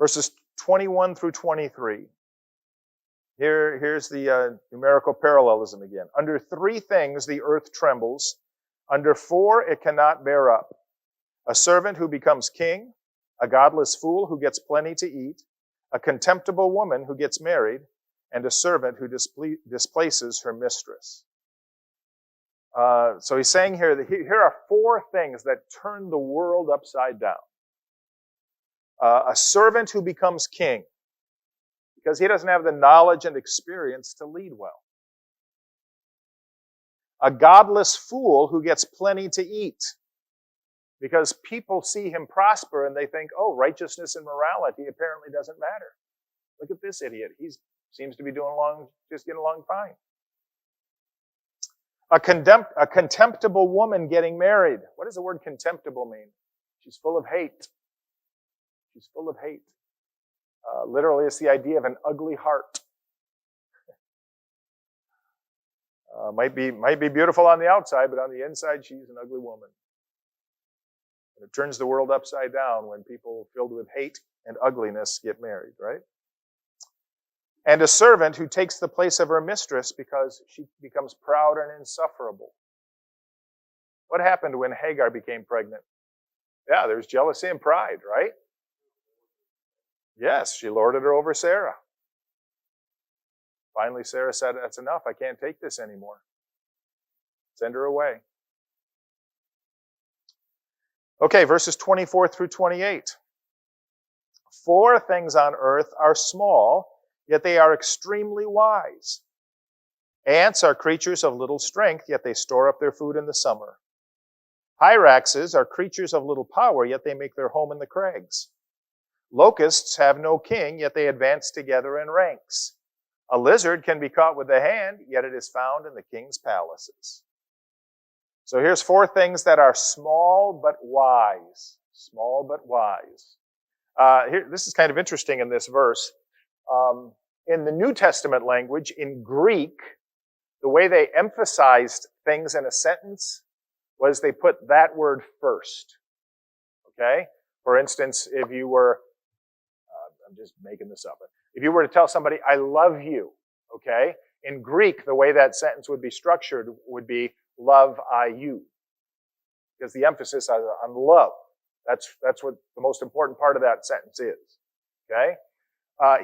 Verses 21 through 23. Here's the numerical parallelism again. Under 3 things the earth trembles. Under 4 it cannot bear up. A servant who becomes king, a godless fool who gets plenty to eat, a contemptible woman who gets married, and a servant who displaces her mistress. So he's saying here that here are 4 things that turn the world upside down. A servant who becomes king, because he doesn't have the knowledge and experience to lead well. A godless fool who gets plenty to eat, because people see him prosper and they think, oh, righteousness and morality apparently doesn't matter. Look at this idiot. He seems to be just getting along fine. A contemptible woman getting married. What does the word contemptible mean? She's full of hate. She's full of hate. Literally, it's the idea of an ugly heart. Might be beautiful on the outside, but on the inside, she's an ugly woman. And it turns the world upside down when people filled with hate and ugliness get married, right? And a servant who takes the place of her mistress because she becomes proud and insufferable. What happened when Hagar became pregnant? Yeah, there's jealousy and pride, right? Yes, she lorded her over Sarah. Finally, Sarah said, that's enough. I can't take this anymore. Send her away. Okay, verses 24 through 28. 4 things on earth are small, yet they are extremely wise. Ants are creatures of little strength, yet they store up their food in the summer. Hyraxes are creatures of little power, yet they make their home in the crags. Locusts have no king, yet they advance together in ranks. A lizard can be caught with the hand, yet it is found in the king's palaces. So here's 4 things that are small but wise. Small but wise. This is kind of interesting in this verse. In the New Testament language, in Greek, the way they emphasized things in a sentence was they put that word first. Okay? For instance, if you were, I'm just making this up. If you were to tell somebody, I love you, okay? In Greek, the way that sentence would be structured would be, love I you. Because the emphasis is on love. That's what the most important part of that sentence is, okay?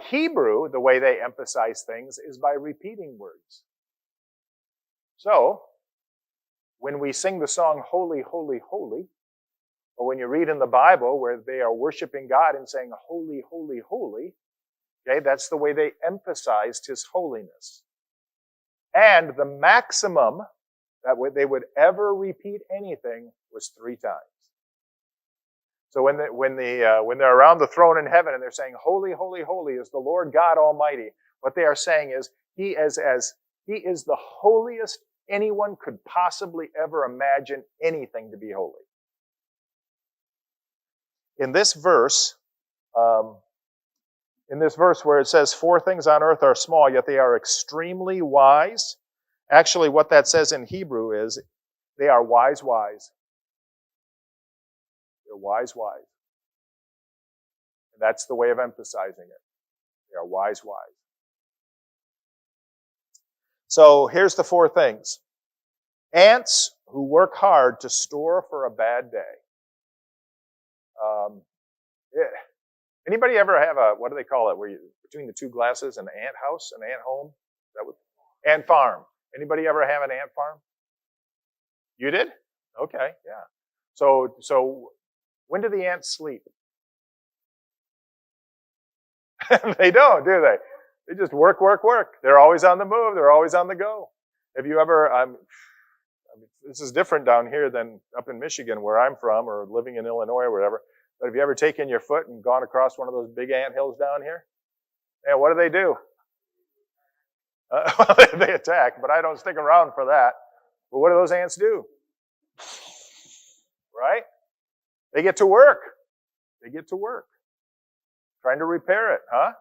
Hebrew, the way they emphasize things is by repeating words. So, when we sing the song, Holy, Holy, Holy, or when you read in the Bible where they are worshiping God and saying, Holy, Holy, Holy, okay, that's the way they emphasized His holiness. And the maximum that they would ever repeat anything was 3 times. So when they're around the throne in heaven and they're saying, Holy, Holy, Holy is the Lord God Almighty, what they are saying is, He is the holiest anyone could possibly ever imagine anything to be holy. In this verse where it says 4 things on earth are small, yet they are extremely wise, actually what that says in Hebrew is they are wise. They're wise. And that's the way of emphasizing it. They are wise. So here's the 4 things. Ants who work hard to store for a bad day. Anybody ever have what do they call it, where you, between the 2 glasses, an ant house, an ant home? Ant farm. Anybody ever have an ant farm? You did? Okay, yeah. So when do the ants sleep? They don't, do they? They just work. They're always on the move. They're always on the go. Have you ever, this is different down here than up in Michigan where I'm from, or living in Illinois or whatever. But have you ever taken your foot and gone across one of those big ant hills down here? And what do? They attack, but I don't stick around for that. But what do those ants do? Right? They get to work. Trying to repair it, huh?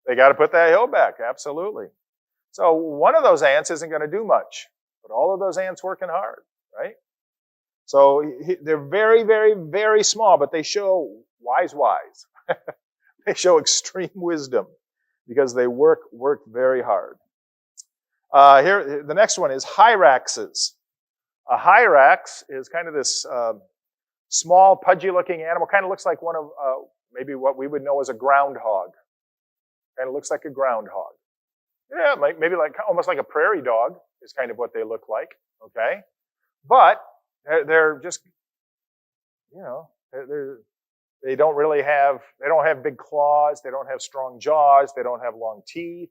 They got to put that hill back, absolutely. So one of those ants isn't going to do much, but all of those ants working hard, right? So they're very, very, very small, but they show wise. They show extreme wisdom because they work very hard. Here, the next one is hyraxes. A hyrax is kind of this small, pudgy-looking animal. Kind of looks like one of maybe what we would know as a groundhog. Kind of looks like a groundhog. Yeah, maybe like almost like a prairie dog is kind of what they look like. Okay, but they're just, you know, they don't have big claws. They don't have strong jaws. They don't have long teeth.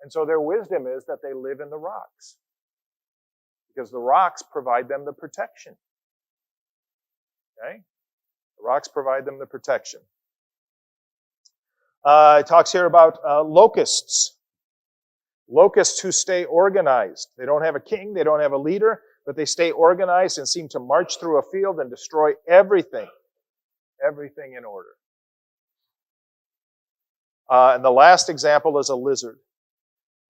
And so their wisdom is that they live in the rocks because the rocks provide them the protection. Okay? The rocks provide them the protection. It talks here about locusts. Locusts who stay organized. They don't have a king. They don't have a leader, but they stay organized and seem to march through a field and destroy everything. Everything in order. And the last example is a lizard.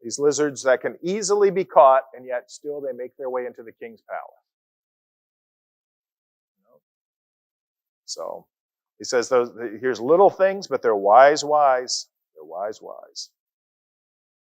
These lizards that can easily be caught, and yet still they make their way into the king's palace. So he says, here's little things, but they're wise. They're wise.